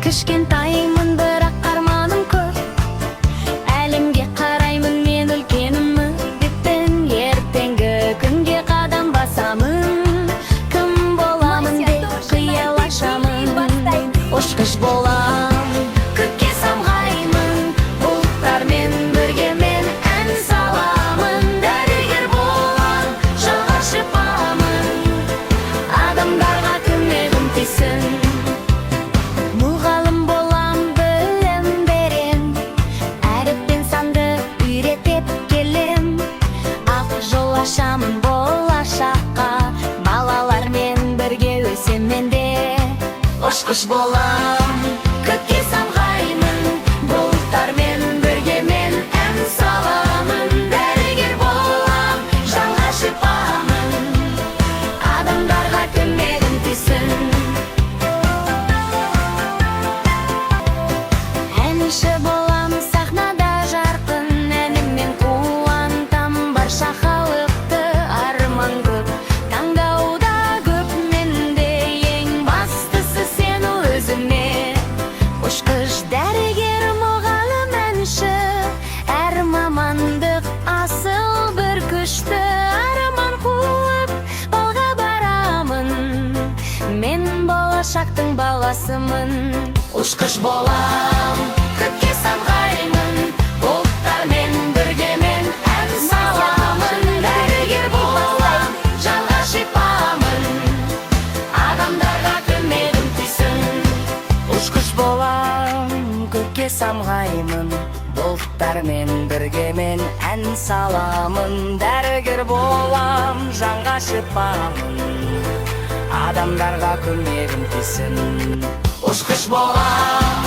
Кішкентаймын, бірақ арманым көп. Әлемге қараймын, мен үлкеніммін деппін. Ертеңгі күнге қадам басамын. Кім боламын деп қиялашамын. Ұшқыш болам, көкке самғаймын. Бұлттармен бірге мен ән саламын. Дәрігер болам, жолға шықпамын. Адамдарға көмегім тисін. Мұғалім болам, білім берем. Әріп пен санды үйретіп келем. Ақ жол ашамын болашаққа. Балалармен бірге өсем мен де. Ұшқыш болам, көкке самғаймын. Бұлттармен бірге мен ән саламын. Дәрігер болам, жолға шықпамын. Адамдарға көмегім тисін. Әнші болам, сахнада жарқын. Әніммен қуантам барша халықты. Арман көп, таңдауда көп. Менде ең бастысы сену өзіме. Ұшқыш, дәрігер, мұғалім, әнші. Әр мамандық асыл бір күшті. Арман қуып балға барамын. Мен болашақтың баласымын. Ұшқыш болам, көкке самғаймын. Бұлттармен бірге мен ән саламын. Дәрігер болам, жанға шипамын. Адамдарға көмегім тисін. Ұшқыш болам, көкке самғаймын. Бұлттармен бірге мен ән саламын. Дәрігер болам, жанға шипамын. Адамдарға көмегім тисін. Ұшқыш болам,